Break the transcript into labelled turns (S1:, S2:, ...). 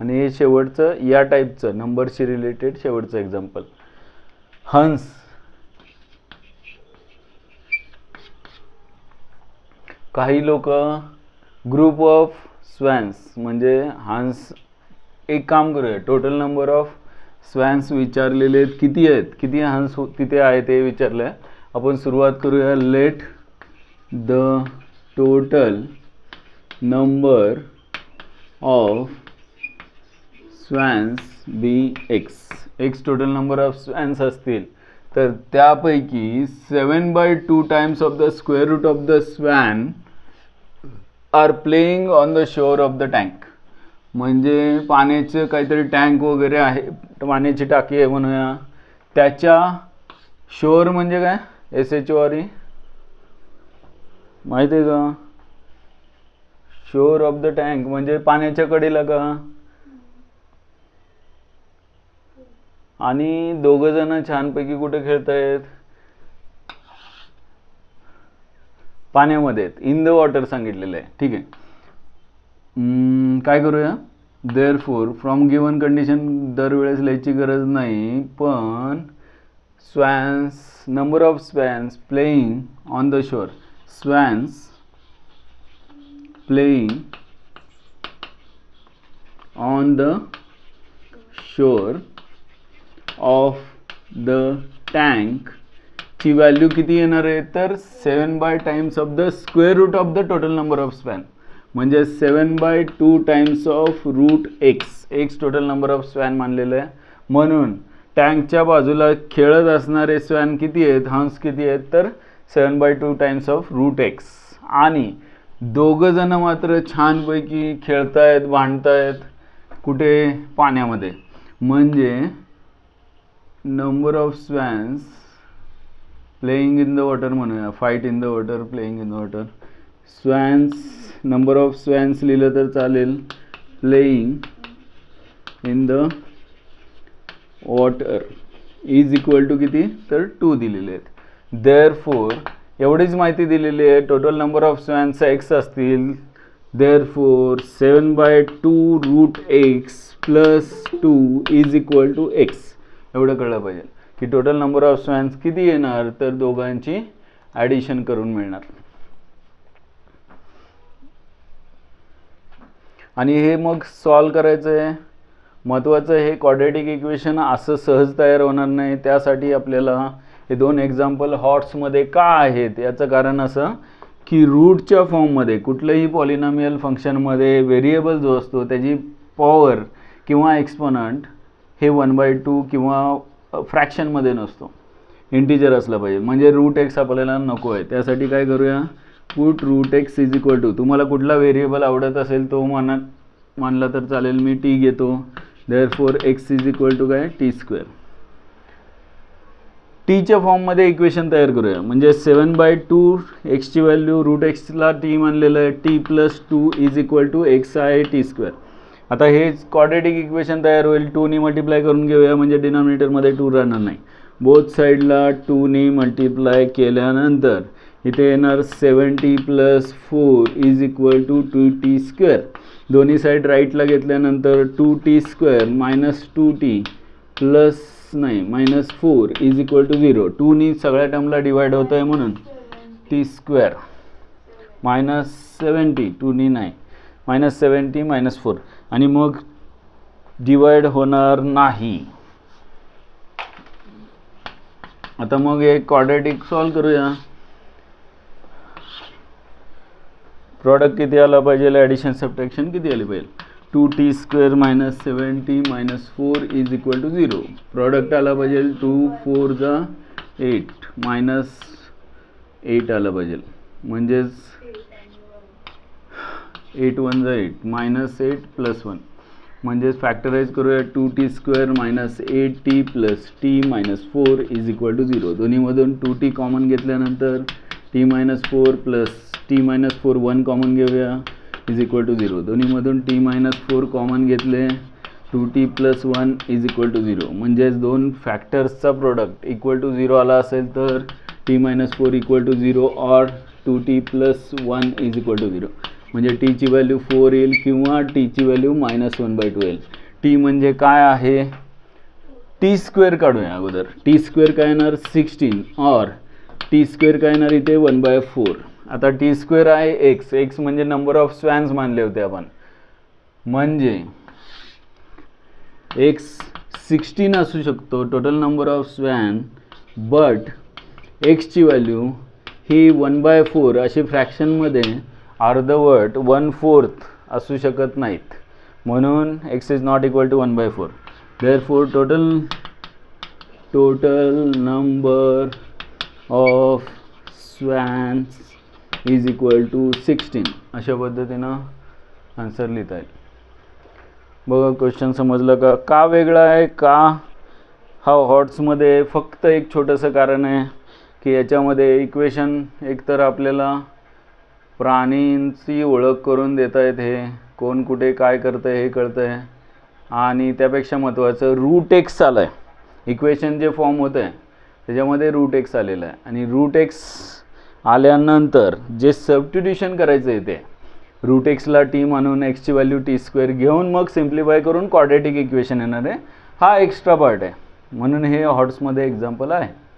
S1: आणि हे शेवटचं या टाईपचं नंबरशी रिलेटेड शेवटचं एक्झाम्पल. हंस. काही लोक ग्रुप ऑफ स्वॅन्स म्हणजे हंस. एक काम करूया, टोटल नंबर ऑफ स्वॅन्स विचारलेले आहेत, किती आहेत, किती हंस तिथे आहे ते विचारलं आहे. आपण सुरुवात करूया. Let the total number of swans be X. X total number of swans असतील तर त्यापैकी 7/2 times of the square root of the swan are playing on the shore of the tank. म्हणजे पाण्याचं काहीतरी टँक वगैरे आहे, पाण्याची टाकी आहे म्हणूया, त्याच्या शोर म्हणजे काय, SHORE माहिती आहे का? शोर ऑफ द टँक म्हणजे पाण्याच्या कडेला का. आणि दोघ जण छानपैकी कुठे खेळतायत, पाण्यामध्ये, इन द वॉटर सांगितलेलं आहे. ठीक आहे. काय करूया, देअरफॉर फ्रॉम गिवन कंडिशन दरवेळेस लिहायची गरज नाही, पण swans number of swans playing on the shore, swans playing on the shore of the tank ची व्हॅल्यू किती येणार आहे, तर 7 times of the square root of the total number of swan. म्हणजे 7/2 times of root X. X total number of swan मानलेलं आहे, म्हणून टँकच्या बाजूला खेळत असणारे स्वॅन किती आहेत, हंस किती आहेत, तर 7/2 टाइम्स ऑफ रूट एक्स. आणि दोघं जण मात्र छानपैकी खेळतायत, भांडतायत कुठे, पाण्यामध्ये. म्हणजे number of swans playing in the water म्हणूया, fight in the water, playing in the water. Swans number of swans लिहिलं तर चालेल, playing in the water is equal to किती, तर 2 दिलेले आहेत. देअरफॉर एवढीच माहिती दिलेली आहे, total number of swans x असतील, therefore 7/2 root x plus 2 is equal to x. एवढं कळलं पाहिजे की टोटल नंबर ऑफ स्वॅन्स किती येणार, तर दोघांची ॲडिशन करून मिळणार. आणि हे मग सॉल्व करायचं आहे. महत्त्वाचं हे क्वाड्रॅटिक इक्वेशन असं सहज तयार होणार नाही, त्यासाठी आपल्याला हे 2 एक्झाम्पल हॉट्समध्ये का आहेत याचं कारण असं की रूटच्या फॉर्ममध्ये कुठलंही पॉलिनॉमियल फंक्शनमध्ये व्हेरिएबल जो असतो त्याची पॉवर किंवा एक्सपोनंट हे 1/2 किंवा फ्रॅक्शनमध्ये नसतो, इंटिजर असला पाहिजे. म्हणजे रूट एक्स आपल्याला नको आहे. त्यासाठी काय करूया, put root x is equal to, तुम्हाला कुठला व्हेरिएबल आवडत असेल तो मानला तर चालेल, मी टी घेतो. Therefore x is equal to काय, t². टीच्या फॉर्ममध्ये इक्वेशन तयार करूया. म्हणजे 7/2 एक्सची व्हॅल्यू रूट एक्सला टी मानलेलं आहे, t plus 2 is equal to x आहे t². आता हे क्वाड्रॅटिक इक्वेशन तयार होईल. 2 मल्टिप्लाय करून घेऊया म्हणजे डिनॉमिनेटरमध्ये 2 राहणार नाही. बोथ साईडला 2 मल्टिप्लाय केल्यानंतर इथे येणार 7t plus 4 is equal to 2t². दोन्ही साईड राईटला घेतल्यानंतर 2t² minus 2t plus minus 4 is equal to 0. 2 सगळ्या टर्मला डिवाइड होत आहे म्हणून t² मायनस 7t, 2 नाही मायनस 7t मायनस 4, आणि मग डिवाइड होणार नाही. आता मग एक क्वाड्रॅटिक सॉल्व करूया. प्रॉडक्ट किती आला पाहिजे, ॲडिशन सबट्रॅक्शन किती आली पाहिजे, 2t² minus 7t minus 4 is equal to 0. Product आला पाहिजे 2 4 जा 8 मायनस 8 आला पाहिजे, म्हणजेच 8 1 जा 8 मायनस 8 प्लस 1. म्हणजेच फॅक्टराइज करूया 2t² minus 8t plus t minus 4 is equal to 0. दोन्हीमधून 2t कॉमन घेतल्यानंतर t minus 4 plus t minus 4 1 common घेऊया इज इक्वल टू 0. दोन्हीमधून t मायनस 4 कॉमन घेतले 2t plus 1 is equal to 0. म्हणजेच दोन फॅक्टर्सचा product equal to 0 आला असेल तर t मायनस 4 इक्वल टू 0 और 2t plus 1 is equal to 0. म्हणजे टीची व्हॅल्यू 4 येईल किंवा टीची व्हॅल्यू -1/2 येईल. टी म्हणजे काय आहे, टी स्क्वेअर काढूया अगोदर. टी स्क्वेअर काय येणार 16 और टी स्क्वेअर काय येणार इथे 1/4. आता टी स्क्वेअर आहे एक्स, एक्स म्हणजे नंबर ऑफ स्वॅन्स मानले होते आपण, म्हणजे एक्स 16 असू शकतो total number of swan, but एक्सची व्हॅल्यू ही 1/4 अशी फ्रॅक्शनमध्ये अर्धवट 1/4 असू शकत नाहीत, म्हणून X is not equal to 1/4. Therefore total number of swans is equal to 16. अशा पद्धतीनं आन्सर लिहिता येईल. बघा क्वेश्चन समजलं का? का वेगळा आहे? का हा हॉट्समध्ये फक्त एक छोटंसं कारण आहे की याच्यामध्ये इक्वेशन एकतर आपल्याला प्राणींची ओळख करून देता येते, कोण कुठे काय करतं हे कळतं आहे, आणि त्यापेक्षा महत्त्वाचं रूट एक्स आलं आहे. इक्वेशन जे फॉर्म होतं आहे त्याच्यामध्ये रूट एक्स आलेलं आहे, आणि रूट एक्स आल्यानंतर जे सबस्टिट्यूशन करायचं आहे ते रूट एक्सला टी म्हणून एक्सची व्हॅल्यू टी स्क्वेअर घेऊन मग सिम्प्लिफाय करून क्वाड्रॅटिक इक्वेशन येणार आहे. हा एक्स्ट्रा पार्ट आहे, म्हणून हे हॉट्समध्ये एक्झाम्पल आहे.